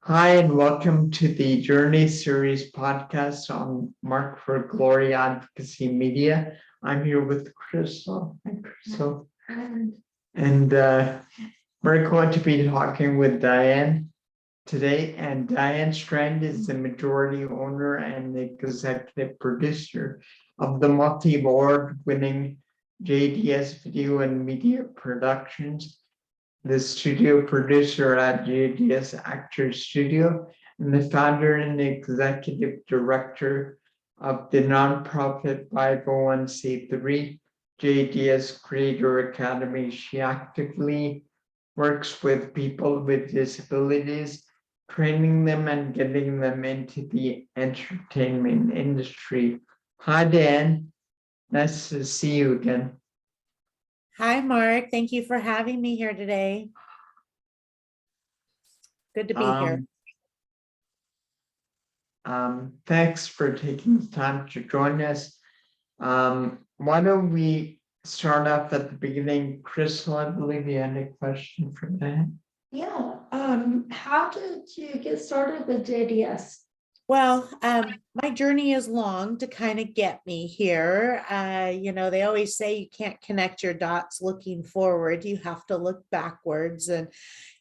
Hi, and welcome to the Journey series podcast on Mark for Glory Advocacy Media. I'm here with Crystal. Hi, Crystal. And we're going to be talking with Diane today. And Diane Strand is the majority owner and the executive producer of the multi-award winning JDS Video and Media Productions, the studio producer at JDS Actors Studio, and the founder and executive director of the nonprofit 501c3 JDS Creative Academy. She actively works with people with disabilities, training them and getting them into the entertainment industry. Hi, Dan. Nice to see you again. Hi, Mark. Thank you for having me here today. Good to be here. Thanks for taking the time to join us. Why don't we start off at the beginning? Crystal, I believe you had a question for that. Yeah. How did you get started with JDS? Well, my journey is long to kind of get me here. They always say you can't connect your dots looking forward. You have to look backwards. And,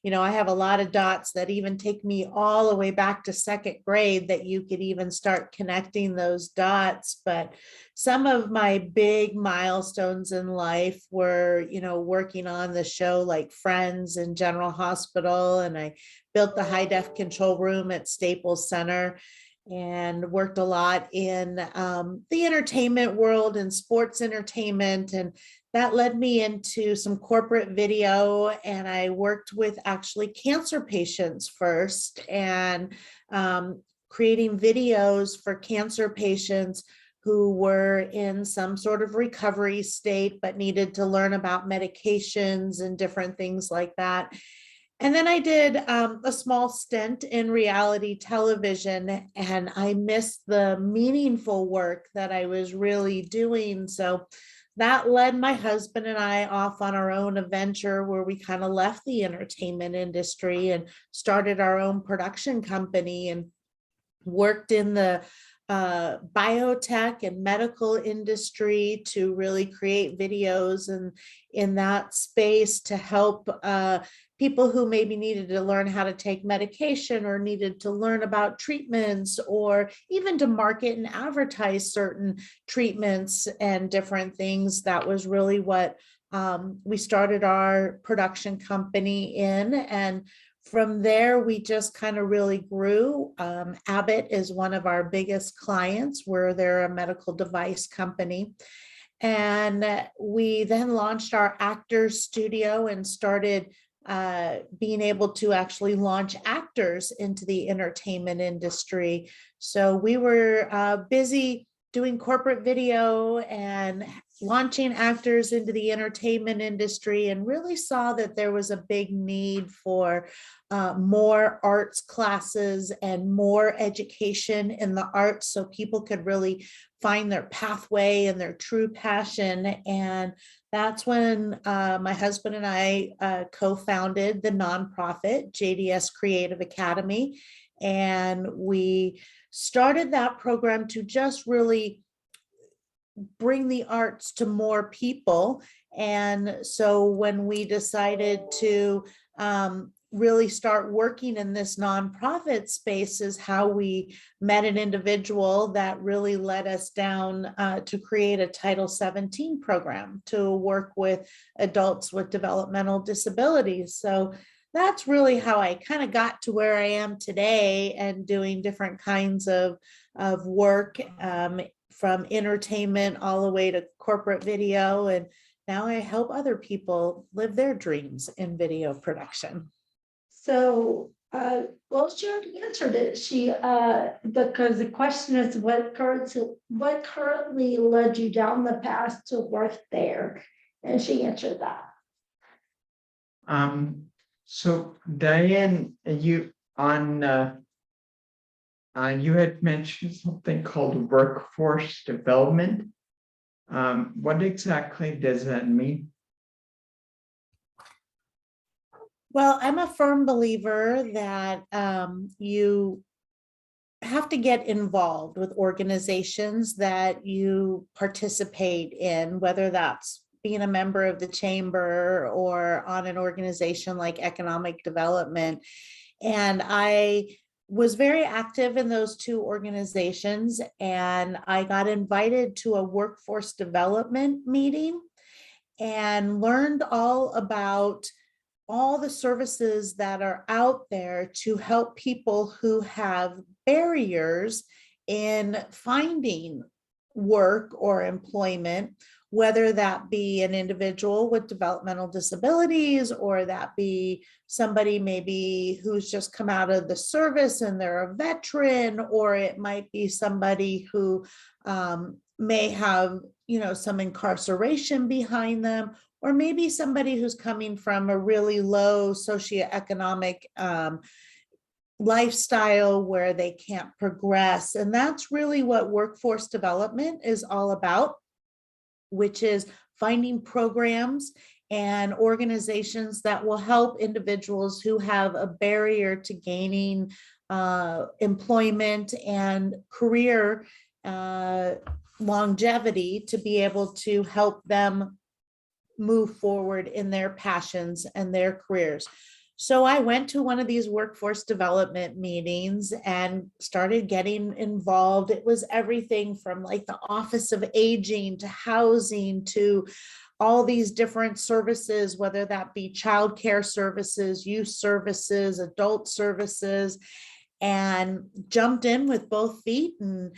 I have a lot of dots that even take me all the way back to second grade that you could even start connecting those dots. But some of my big milestones in life were, working on the show like Friends and General Hospital. And I built the high def control room at Staples Center and worked a lot in the entertainment world and sports entertainment. And that led me into some corporate video. And I worked with actually cancer patients first and creating videos for cancer patients who were in some sort of recovery state, but needed to learn about medications and different things like that. And then I did a small stint in reality television, and I missed the meaningful work that I was really doing. So that led my husband and I off on our own adventure where we kind of left the entertainment industry and started our own production company and worked in the biotech and medical industry to really create videos and in that space to help people who maybe needed to learn how to take medication or needed to learn about treatments or even to market and advertise certain treatments and different things. That was really what we started our production company in. And from there, we just kind of really grew. Abbott is one of our biggest clients, where they're a medical device company. And we then launched our Actors Studio and started being able to actually launch actors into the entertainment industry. So we were busy doing corporate video and launching actors into the entertainment industry, and really saw that there was a big need for more arts classes and more education in the arts so people could really find their pathway and their true passion. And that's when my husband and I co-founded the nonprofit JDS Creative Academy. And we started that program to just really bring the arts to more people. And so when we decided to really start working in this nonprofit space is how we met an individual that really led us down to create a Title 17 program to work with adults with developmental disabilities. So that's really how I kind of got to where I am today and doing different kinds of work from entertainment all the way to corporate video. And now I help other people live their dreams in video production. So, well, she already answered it. Because the question is what currently led you down the path to work there? And she answered that. So Diane, you had mentioned something called workforce development. What exactly does that mean? Well, I'm a firm believer that you have to get involved with organizations that you participate in, whether that's being a member of the chamber or on an organization like economic development. And I was very active in those two organizations, and I got invited to a workforce development meeting and learned all about all the services that are out there to help people who have barriers in finding work or employment, whether that be an individual with developmental disabilities, or that be somebody maybe who's just come out of the service and they're a veteran, or it might be somebody who may have, some incarceration behind them, or maybe somebody who's coming from a really low socioeconomic lifestyle where they can't progress. And that's really what workforce development is all about, which is finding programs and organizations that will help individuals who have a barrier to gaining employment and career longevity, to be able to help them move forward in their passions and their careers. So I went to one of these workforce development meetings and started getting involved. It was everything from like the Office of Aging to housing to all these different services, whether that be childcare services, youth services, adult services, and jumped in with both feet and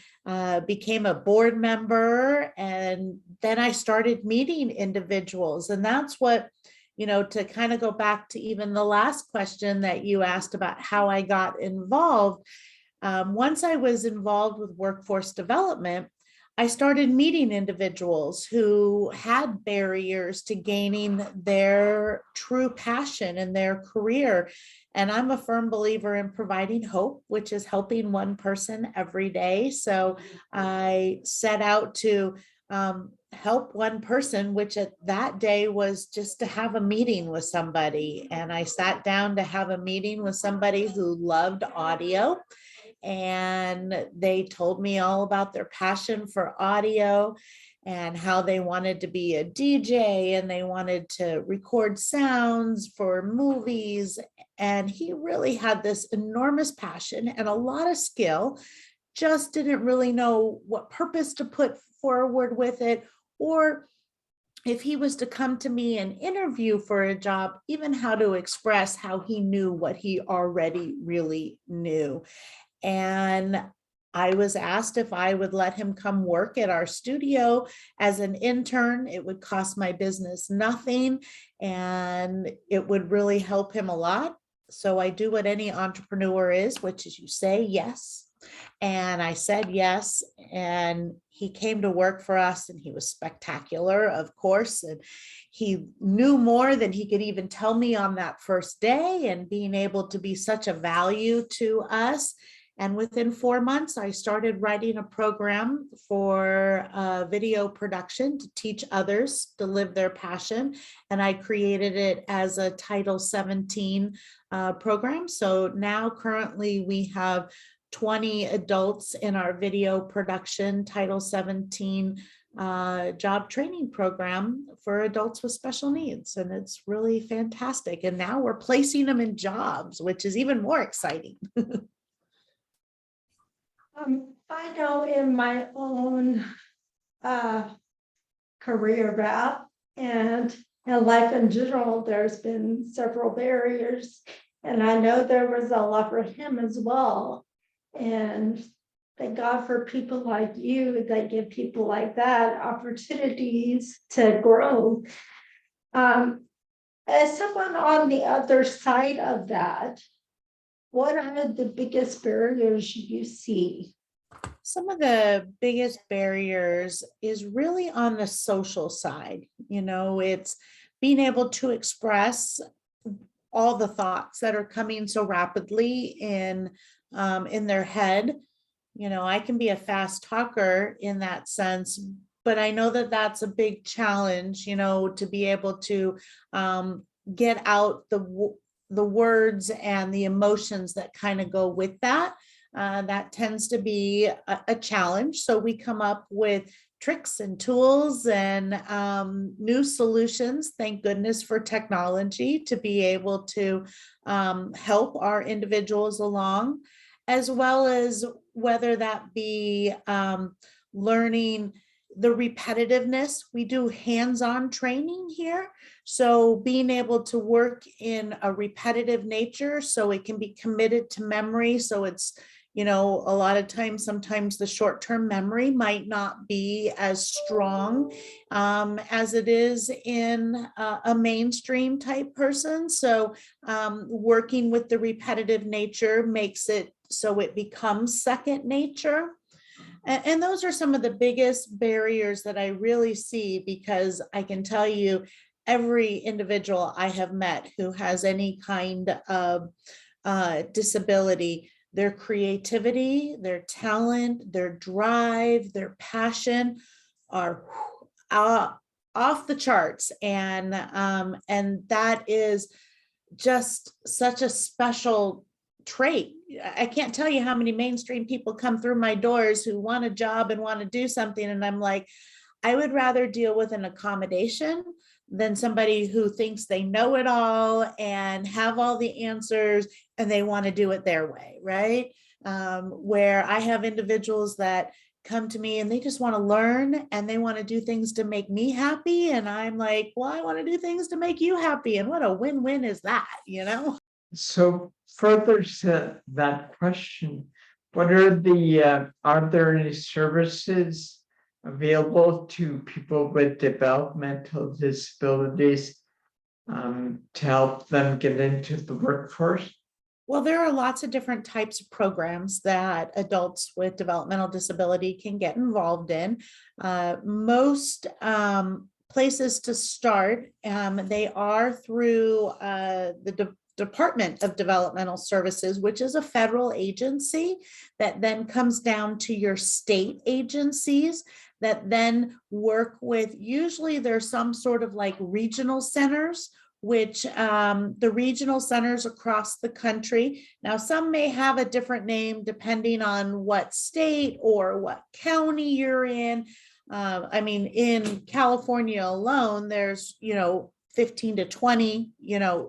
became a board member. And then I started meeting individuals. And that's what, to kind of go back to even the last question that you asked about how I got involved. Once I was involved with workforce development, I started meeting individuals who had barriers to gaining their true passion in their career. And I'm a firm believer in providing hope, which is helping one person every day. So I set out to help one person, which at that day was just to have a meeting with somebody. And I sat down to have a meeting with somebody who loved audio. And they told me all about their passion for audio and how they wanted to be a DJ and they wanted to record sounds for movies. And he really had this enormous passion and a lot of skill, just didn't really know what purpose to put forward with it, or if he was to come to me and interview for a job, even how to express how he knew what he already really knew. And I was asked if I would let him come work at our studio as an intern. It would cost my business nothing, and it would really help him a lot. So I do what any entrepreneur is, which is you say yes. And I said yes, and he came to work for us, and he was spectacular, of course. And he knew more than he could even tell me on that first day, and being able to be such a value to us. And within 4 months, I started writing a program for video production to teach others to live their passion. And I created it as a Title 17 program. So now currently we have 20 adults in our video production Title 17 job training program for adults with special needs. And it's really fantastic. And now we're placing them in jobs, which is even more exciting. I know in my own career path and life in general, there's been several barriers, and I know there was a lot for him as well. And thank God for people like you that give people like that opportunities to grow. As someone on the other side of that, what are the biggest barriers you see? Some of the biggest barriers is really on the social side. It's being able to express all the thoughts that are coming so rapidly in their head. I can be a fast talker in that sense, but I know that that's a big challenge, to be able to get out the words and the emotions that kind of go with that. That tends to be a challenge. So we come up with tricks and tools and new solutions. Thank goodness for technology to be able to help our individuals along, as well as whether that be learning the repetitiveness. We do hands-on training here. So being able to work in a repetitive nature so it can be committed to memory. So it's, a lot of times, sometimes the short-term memory might not be as strong as it is in a mainstream type person. So working with the repetitive nature makes it so it becomes second nature. And those are some of the biggest barriers that I really see, because I can tell you every individual I have met who has any kind of disability, their creativity, their talent, their drive, their passion are off the charts. And that is just such a special trait. I can't tell you how many mainstream people come through my doors who want a job and want to do something. And I'm like, I would rather deal with an accommodation than somebody who thinks they know it all and have all the answers and they want to do it their way, right? Where I have individuals that come to me and they just want to learn and they want to do things to make me happy. And I'm like, well, I want to do things to make you happy. And what a win-win is that, So further to that question, what are are there any services available to people with developmental disabilities to help them get into the workforce? Well, there are lots of different types of programs that adults with developmental disability can get involved in. Most places to start, they are through the Department of Developmental Services, which is a federal agency that then comes down to your state agencies that then work with, usually there's some sort of like regional centers, which the regional centers across the country. Now, some may have a different name depending on what state or what county you're in. I mean, in California alone, there's, 15 to 20,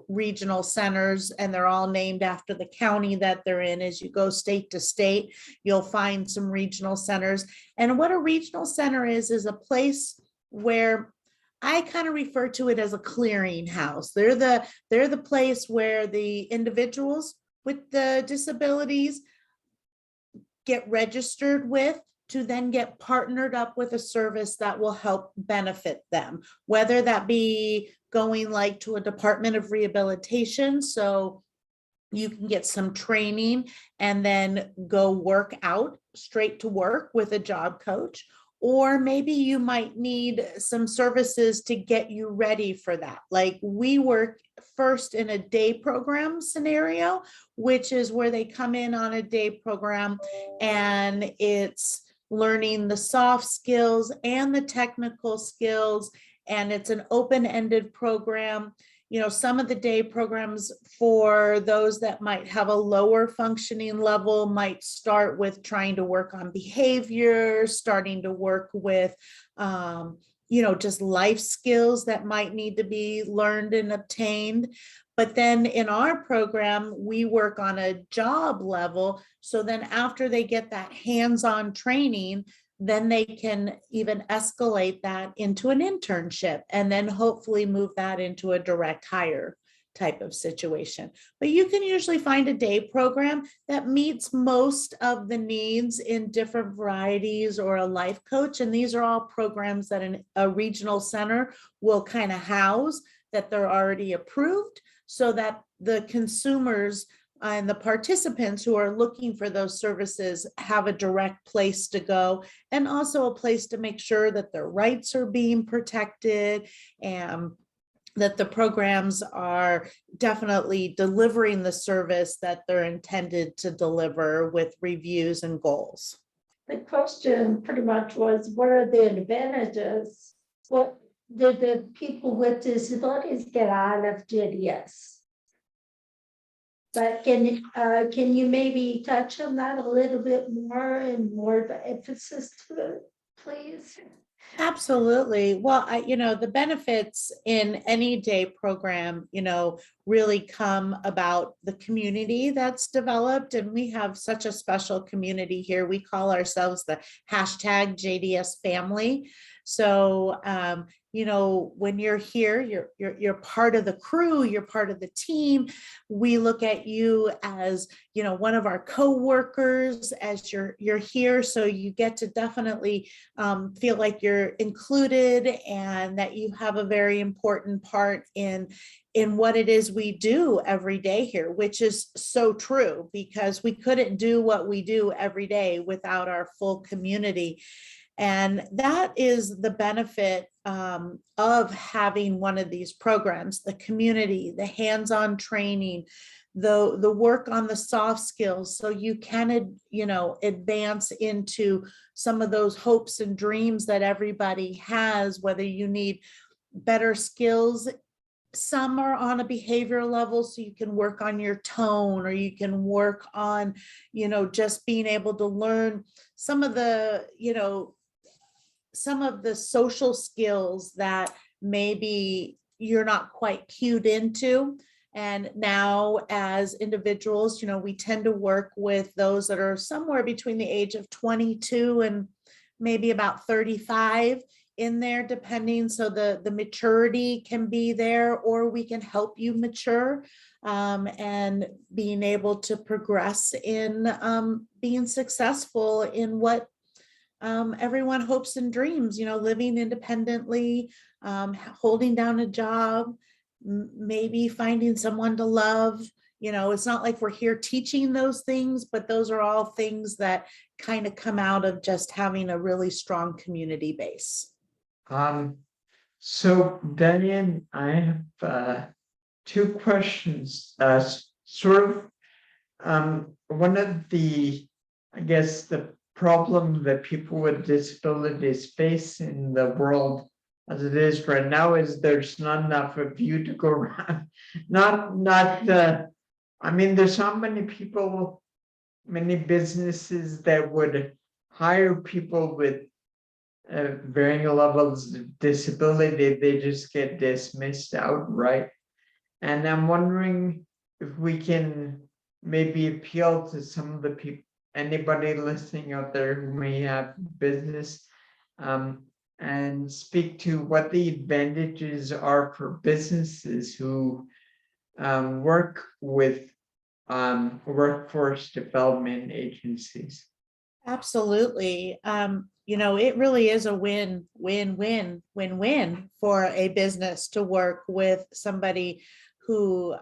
regional centers, and they're all named after the county that they're in. As you go state to state, you'll find some regional centers. And what a regional center is a place where I kind of refer to it as a clearinghouse. They're the place where the individuals with the disabilities get registered with to then get partnered up with a service that will help benefit them, whether that be going like to a Department of Rehabilitation, so you can get some training and then go work out straight to work with a job coach. Or maybe you might need some services to get you ready for that. Like we work first in a day program scenario, which is where they come in on a day program and it's learning the soft skills and the technical skills. And it's an open-ended program. Some of the day programs for those that might have a lower functioning level might start with trying to work on behavior, starting to work with, just life skills that might need to be learned and obtained. But then in our program, we work on a job level. So then after they get that hands-on training, then they can even escalate that into an internship and then hopefully move that into a direct hire type of situation. But you can usually find a day program that meets most of the needs in different varieties, or a life coach. And these are all programs that a regional center will kind of house, that they're already approved, so that the consumers and the participants who are looking for those services have a direct place to go, and also a place to make sure that their rights are being protected and that the programs are definitely delivering the service that they're intended to deliver with reviews and goals. The question pretty much was, what are the advantages? What did the people with disabilities get out of JDS? But can you maybe touch on that a little bit more and more of the emphasis to it, please? Absolutely. Well, the benefits in any day program, really come about the community that's developed. And we have such a special community here. We call ourselves the hashtag JDS family. So, when you're here, you're part of the crew, you're part of the team. We look at you as, one of our co-workers as you're here. So you get to definitely feel like you're included and that you have a very important part in what it is we do every day here, which is so true because we couldn't do what we do every day without our full community. And that is the benefit of having one of these programs, the community, the hands-on training, the work on the soft skills, so you can, advance into some of those hopes and dreams that everybody has, whether you need better skills. Some are on a behavioral level, so you can work on your tone, or you can work on, just being able to learn some of the, some of the social skills that maybe you're not quite cued into. And now as individuals, we tend to work with those that are somewhere between the age of 22 and maybe about 35 in there, depending. So the maturity can be there, or we can help you mature and being able to progress in being successful in what everyone hopes and dreams, living independently, holding down a job, maybe finding someone to love. It's not like we're here teaching those things, but those are all things that kind of come out of just having a really strong community base. So Diane, I have two questions. One of the, I guess, the problem that people with disabilities face in the world as it is right now is there's not enough of you to go around. There's so many people, many businesses that would hire people with varying levels of disability, they just get dismissed outright. And I'm wondering if we can maybe appeal to some of the people, anybody listening out there who may have business, and speak to what the advantages are for businesses who work with workforce development agencies. Absolutely. It really is a win-win-win-win for a business to work with somebody who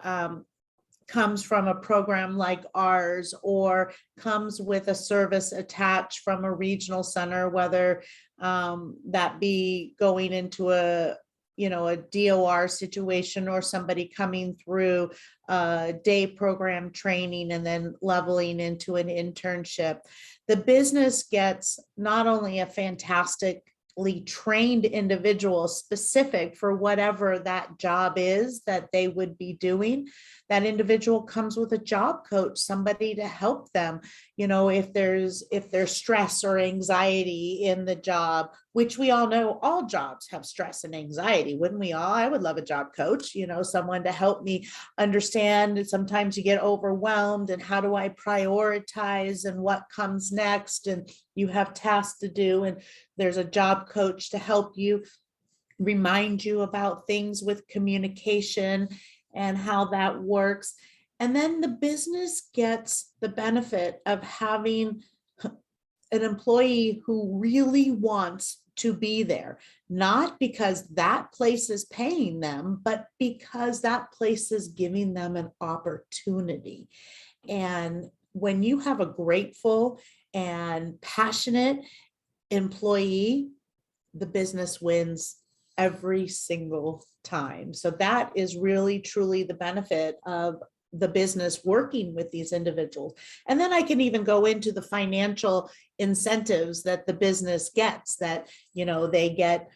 comes from a program like ours, or comes with a service attached from a regional center, whether that be going into a DOR situation, or somebody coming through a day program training and then leveling into an internship. The business gets not only a fantastically trained individual specific for whatever that job is that they would be doing. That individual comes with a job coach, somebody to help them, if there's stress or anxiety in the job, which we all know all jobs have stress and anxiety, wouldn't we all? I would love a job coach, someone to help me understand. Sometimes you get overwhelmed, and how do I prioritize and what comes next, and you have tasks to do, and there's a job coach to help you, remind you about things with communication and how that works. And then the business gets the benefit of having an employee who really wants to be there, not because that place is paying them, but because that place is giving them an opportunity. And when you have a grateful and passionate employee, the business wins every single time. So that is really truly the benefit of the business working with these individuals. And then I can even go into the financial incentives that the business gets, that they get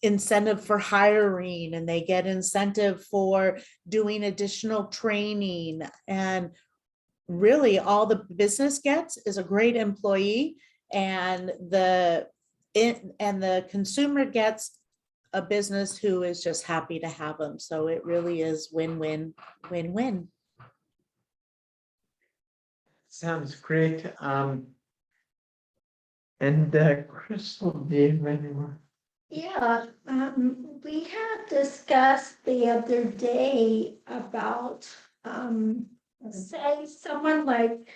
incentive for hiring, and they get incentive for doing additional training. And really all the business gets is a great employee, and the consumer gets a business who is just happy to have them. So it really is win-win, win-win. Sounds great. And Crystal, do you have any more? Yeah, we had discussed the other day about, say someone like,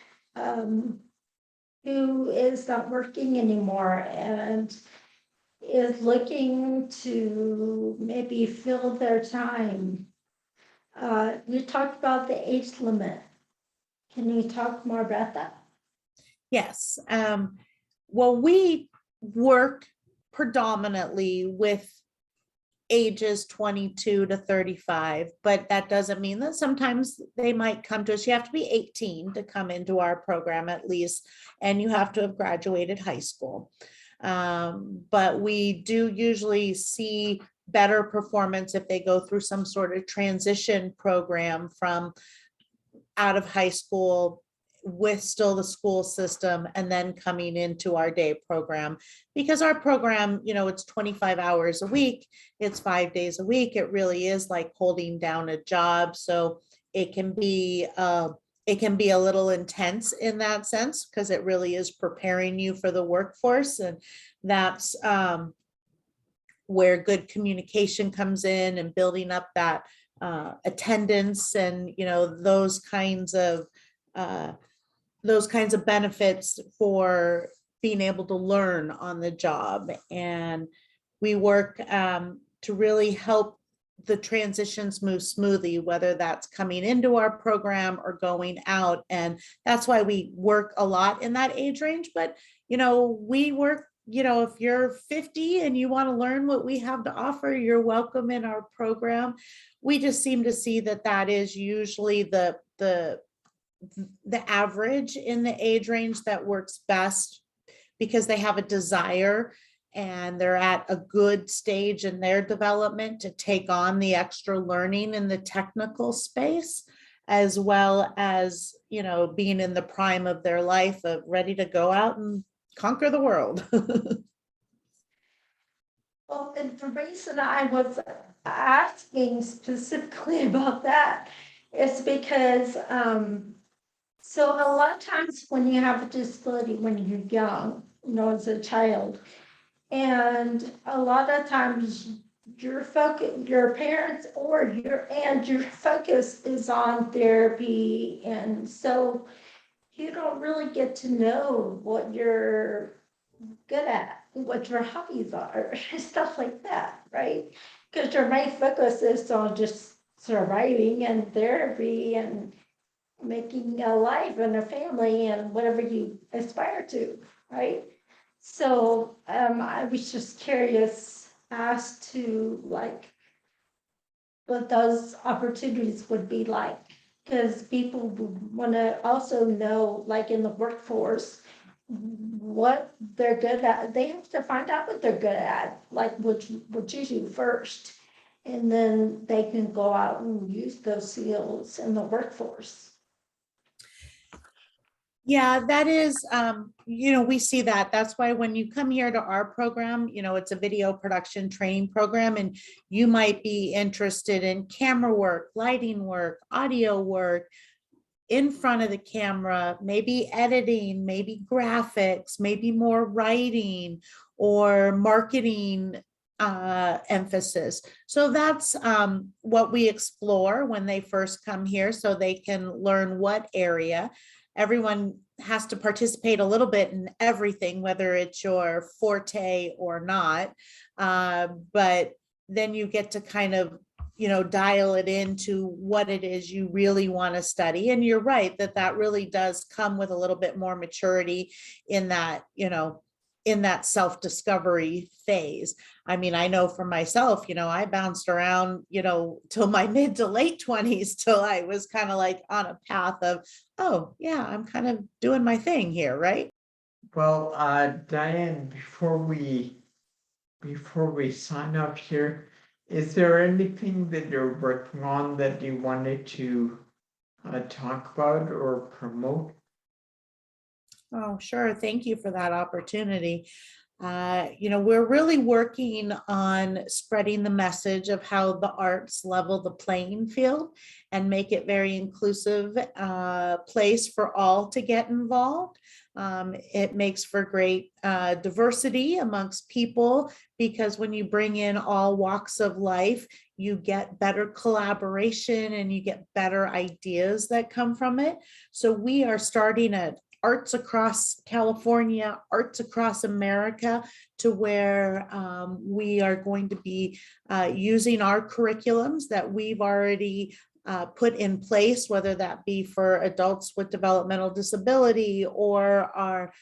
who is not working anymore and is looking to maybe fill their time. We talked about the age limit. Can you talk more about that? Yes. Well, we work predominantly with ages 22 to 35, but that doesn't mean that sometimes they might come to us. You have to be 18 to come into our program at least, and you have to have graduated high school. But we do usually see better performance if they go through some sort of transition program from out of high school with still the school system and then coming into our day program, because our program, it's 25 hours a week, it's 5 days a week. It really is like holding down a job. So it can be a little intense in that sense, because it really is preparing you for the workforce. And that's where good communication comes in, and building up that attendance and those kinds of benefits for being able to learn on the job. And we work to really help the transitions move smoothly, whether that's coming into our program or going out. And that's why we work a lot in that age range. But, we work, if you're 50 and you want to learn what we have to offer, you're welcome in our program. We just seem to see that is usually the average in the age range that works best, because they have a desire and they're at a good stage in their development to take on the extra learning in the technical space, as well as, being in the prime of their life of ready to go out and conquer the world. Well, and the reason I was asking specifically about that is because, so a lot of times when you have a disability when you're young, as a child, and a lot of times your parents or your focus is on therapy, and so you don't really get to know what you're good at, what your hobbies are, stuff like that, right? Because your main focus is on just surviving and therapy and making a life and a family and whatever you aspire to, right? So I was just curious as to what those opportunities would be like, because people want to also know, like in the workforce, what they're good at. They have to find out what they're good at, like what you do first, and then they can go out and use those skills in the workforce. Yeah, that is, we see that. That's why when you come here to our program, it's a video production training program, and you might be interested in camera work, lighting work, audio work, in front of the camera, maybe editing, maybe graphics, maybe more writing or marketing emphasis. So that's what we explore when they first come here, so they can learn what area. Everyone has to participate a little bit in everything, whether it's your forte or not. But then you get to kind of, dial it into what it is you really want to study. And you're right that really does come with a little bit more maturity in that, in that self-discovery phase. I mean, I know for myself, I bounced around, till my mid to late 20s, till I was kind of like on a path of, oh yeah, I'm kind of doing my thing here, right? Well, Diane, before we before we sign off here, is there anything that you're working on that you wanted to talk about or promote? Oh, sure. Thank you for that opportunity. We're really working on spreading the message of how the arts level the playing field and make it very inclusive place for all to get involved. It makes for great diversity amongst people, because when you bring in all walks of life, you get better collaboration and you get better ideas that come from it. So we are starting at arts across California, arts across America, to where we are going to be using our curriculums that we've already put in place, whether that be for adults with developmental disability or our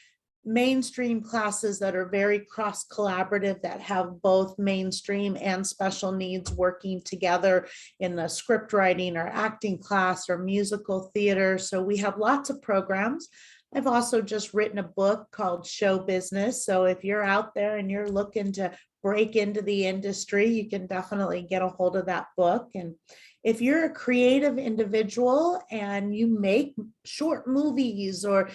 mainstream classes that are very cross collaborative, that have both mainstream and special needs working together in the script writing or acting class or musical theater. So we have lots of programs. I've also just written a book called Show Business. So if you're out there and you're looking to break into the industry, you can definitely get a hold of that book. And if you're a creative individual and you make short movies or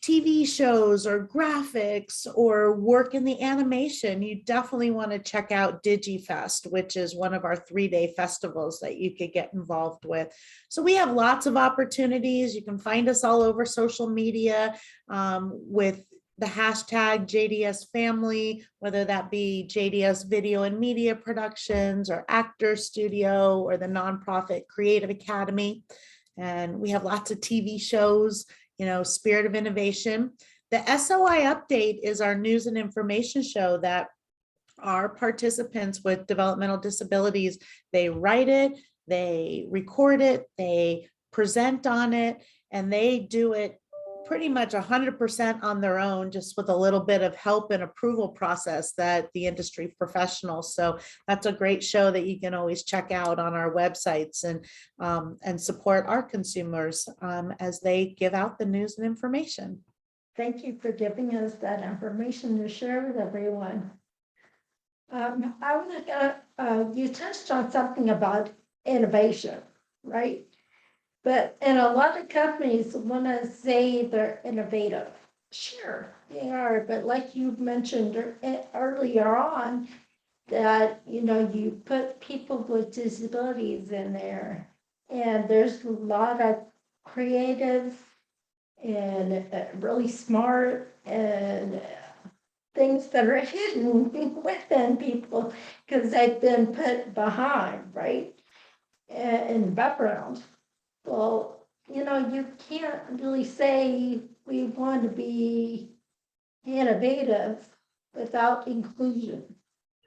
TV shows or graphics or work in the animation, you definitely want to check out DigiFest, which is one of our 3-day festivals that you could get involved with. So we have lots of opportunities. You can find us all over social media with the hashtag JDS Family, whether that be JDS Video and Media Productions or Actor Studio or the nonprofit Creative Academy. And we have lots of TV shows, Spirit of Innovation. The SOI Update is our news and information show that our participants with developmental disabilities, they write it, they record it, they present on it, and they do it pretty much 100% on their own, just with a little bit of help and approval process that the industry professionals. So that's a great show that you can always check out on our websites and support our consumers as they give out the news and information. Thank you for giving us that information to share with everyone. I want to, you touched on something about innovation, right? And a lot of companies want to say they're innovative. Sure, they are, but like you mentioned earlier on, that, you put people with disabilities in there, and there's a lot of creative and really smart and things that are hidden within people because they've been put behind, right, in the background. Well, you can't really say we want to be innovative without inclusion.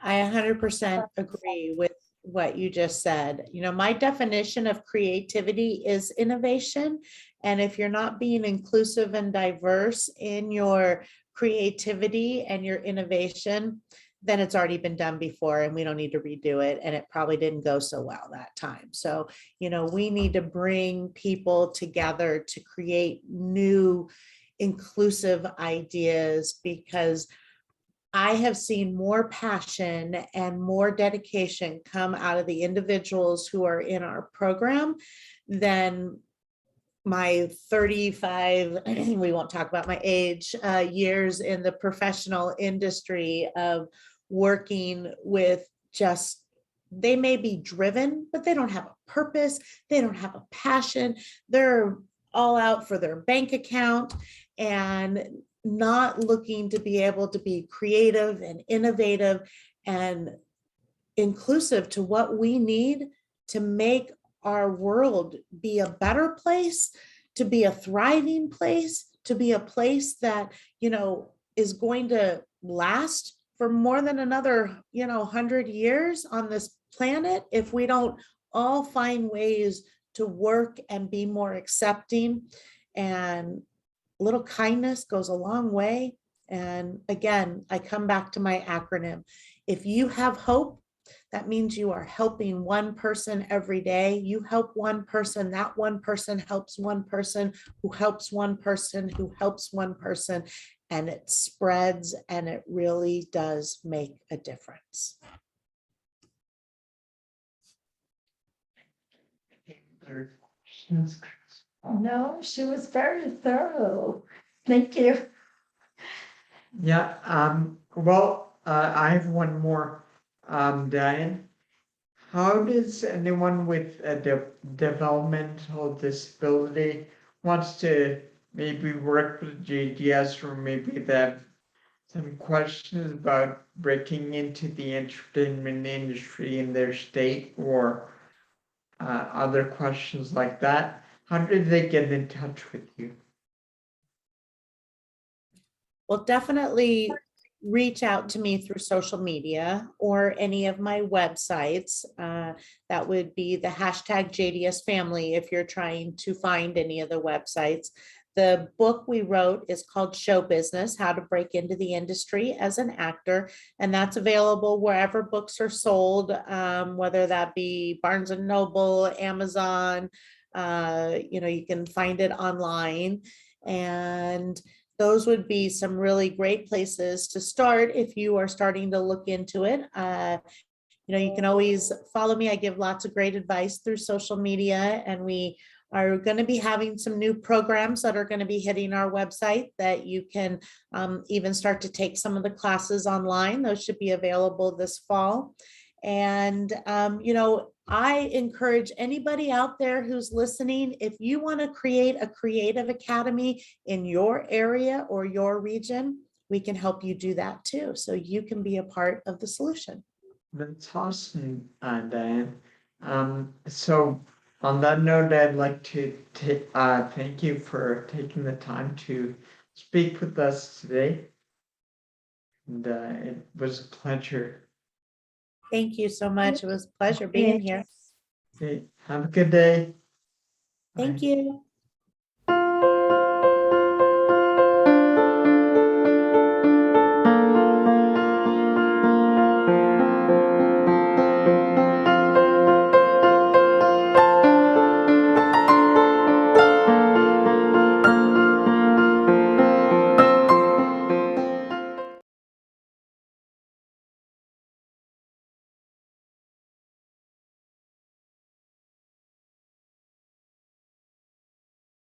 I 100% agree with what you just said. My definition of creativity is innovation. And if you're not being inclusive and diverse in your creativity and your innovation, then it's already been done before and we don't need to redo it. And it probably didn't go so well that time. So, we need to bring people together to create new inclusive ideas, because I have seen more passion and more dedication come out of the individuals who are in our program than my 35, we won't talk about my age, years in the professional industry of working with just, they may be driven, but they don't have a purpose. They don't have a passion. They're all out for their bank account and not looking to be able to be creative and innovative and inclusive to what we need to make our world be a better place, to be a thriving place, to be a place that, is going to last for more than another, 100 years on this planet, if we don't all find ways to work and be more accepting. And little kindness goes a long way. And again, I come back to my acronym. If you have hope, that means you are helping one person every day. You help one person, that one person helps one person who helps one person who helps one person. and it spreads, and it really does make a difference. No, she was very thorough. Thank you. Yeah, well, I have one more, Diane. How does anyone with a developmental disability wants to maybe work with JDS, or maybe they have some questions about breaking into the entertainment industry in their state, or other questions like that? How did they get in touch with you? Well, definitely reach out to me through social media or any of my websites. That would be the hashtag JDS family if you're trying to find any of the websites. The book we wrote is called Show Business: How to Break into the Industry as an Actor, and that's available wherever books are sold, whether that be Barnes and Noble, Amazon. You can find it online, and those would be some really great places to start if you are starting to look into it. You can always follow me. I give lots of great advice through social media, and we are going to be having some new programs that are going to be hitting our website that you can even start to take some of the classes online. Those should be available this fall. And, I encourage anybody out there who's listening, if you want to create a creative academy in your area or your region, we can help you do that too. So you can be a part of the solution. That's awesome, Diane. So on that note, I'd like to thank you for taking the time to speak with us today. And it was a pleasure. Thank you so much. It was a pleasure being here. Okay, have a good day. Thank Bye. you.